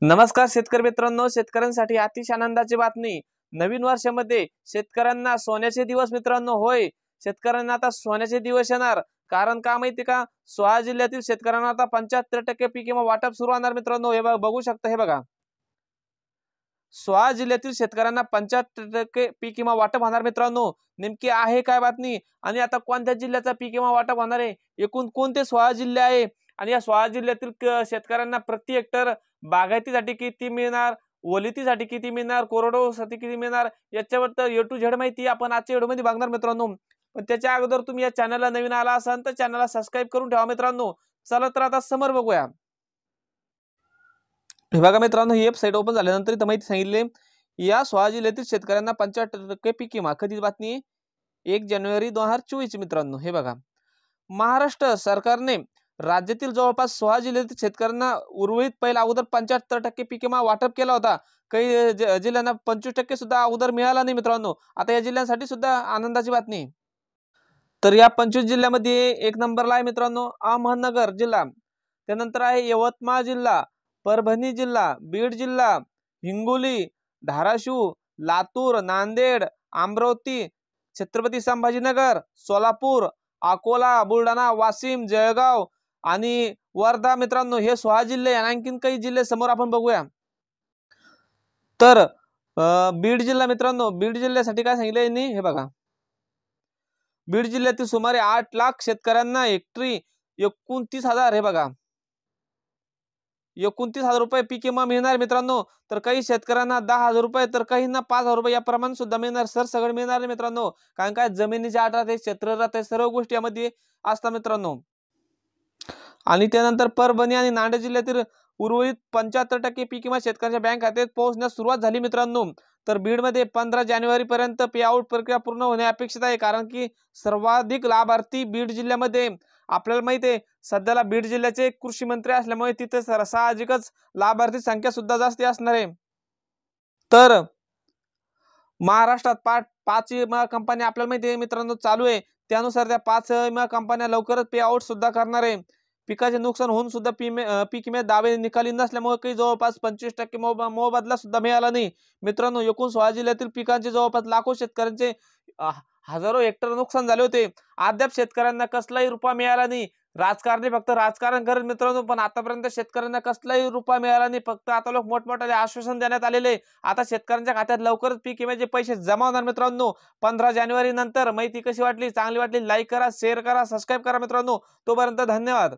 नमस्कार शेतकरी मित्रांनो, शेतकऱ्यांसाठी अतिशय आनंदाची बातमी। नवीन वर्षामध्ये शेतकऱ्यांना सोन्याचे दिवस मित्रांनो, होय शेतकऱ्यांना आता सोन्याचे दिवस येणार। कारण का माहिती का, 16 जिल्ह्यातील शेतकऱ्यांना आता 75% पीक विमा वाटप सुरू होणार मित्रांनो। हे बघू शकता, हे बघा 16 जिल्ह्यातील शेतकऱ्यांना 75% पीक विमा वाटप होणार मित्रांनो। नेमकी आहे काय बातमी आणि आता कोणत्या जिल्ह्याचा पीक विमा वाटप होणार आहे, एकूण कोणते 16 जिल्हे आहे आणि या 16 जिल्ह्यातील शेतकऱ्यांना प्रति हेक्टर बागायतीसाठी किती मिळणार, ओलितीसाठी किती मिळणार, कोरडवाहूसाठी किती मिळणार, याच्यावर तर ए टू झेड माहिती आपण आजच्या व्हिडिओमध्ये बघणार मित्रांनो। पण त्याच्या अगोदर तुम्ही या चॅनलला नवीन आला असाल तर चॅनलला सबस्क्राईब करून ठेवा मित्रांनो। चला तर आता समोर बघूया। हे बघा मित्रांनो, ही वेबसाईट ओपन झाल्यानंतर इथं माहिती सांगितले, या 16 जिल्ह्यातील शेतकऱ्यांना 75% पीक विमा। कधी बातमी 1 जानेवारी 2024 मित्रांनो। हे बघा, महाराष्ट्र सरकारने राज्यातील जवळपास 16 जिल्ह्यातील शेतकऱ्यांना उर्वरित पहिला अगोदर 75% पीक विमा वाटप केला होता। काही जिल्ह्यांना 25% सुद्धा अगोदर मिळाला नाही मित्रांनो। आता या जिल्ह्यांसाठी सुद्धा आनंदाची बातमी। तर या 25 जिल्ह्यामध्ये एक नंबरला आहे मित्रांनो अहमदनगर जिल्हा, त्यानंतर आहे यवतमाळ जिल्हा, परभणी जिल्हा, बीड जिल्हा, हिंगोली, धाराशिव, लातूर, नांदेड, अमरावती, छत्रपती संभाजीनगर, सोलापूर, अकोला, बुलढाणा, वाशिम, जळगाव आणि वर्धा मित्रांनो। हे 16 जिल्हे आणि आणखीन काही जिल्हे समोर आपण बघूया। तर बीड जिल्हा मित्रांनो, बीड जिल्ह्यासाठी काय सांगितलं यांनी, हे बघा बीड जिल्ह्यातील सुमारे 8 लाख शेतकऱ्यांना हेक्टरी 29,000, हे बघा 29,000 रुपये पीक विमा मिळणार मित्रांनो। तर काही शेतकऱ्यांना 10,000 रुपये, तर काहींना 5,000 रुपये याप्रमाणे सुद्धा मिळणार। सगळं मिळणार मित्रांनो, कारण काय जमिनीची अट राहते, क्षेत्र राहते, सर्व गोष्टी यामध्ये असतात मित्रांनो। आणि त्यानंतर परभणी आणि नांदेड जिल्ह्यातील उर्वरित 75% पीक विमा शेतकऱ्यांच्या बँक खात्यात पोहोचण्यास सुरुवात झाली मित्रांनो। तर बीडमध्ये 15 जानेवारी पर्यंत पे आउट प्रक्रिया पूर्ण होणे अपेक्षित आहे, कारण की सर्वाधिक लाभार्थी बीड जिल्ह्यामध्ये। आपल्याला माहिती आहे सध्याला बीड जिल्ह्याचे कृषी मंत्री असल्यामुळे तिथे साहजिकच लाभार्थी संख्या सुद्धा जास्त असणार आहे। तर महाराष्ट्रात 5 विमा कंपन्या आपल्याला माहिती आहे मित्रांनो चालू आहे, त्यानुसार त्या 5 विमा कंपन्या लवकरच पे आउट सुद्धा करणार आहे। पिकाचे नुकसान होऊन सुद्धा पीक विमा दावे निकाली नसल्यामुळे काही जवळपास 25% मोबदला सुद्धा मिळाला नाही मित्रांनो। एकूण 16 जिल्ह्यातील पिकांचे जवळपास लाखो शेतकऱ्यांचे हजारो हेक्टर नुकसान झाले होते। अद्याप शेतकऱ्यांना कसलाही रुपया मिळाला नाही। राजकारणी फक्त राजकारण करत मित्रांनो, पण आतापर्यंत शेतकऱ्यांना कसलाही रुपया मिळाला नाही। फक्त आता लोक मोठमोठे आश्वासन देण्यात आलेले, आता शेतकऱ्यांच्या खात्यात लवकरच पीक विम्याचे पैसे जमा होणार मित्रांनो 15 जानेवारी नंतर। माहिती कशी वाटली, चांगली वाटली लाईक करा, शेअर करा, सबस्क्राईब करा मित्रांनो। तोपर्यंत धन्यवाद।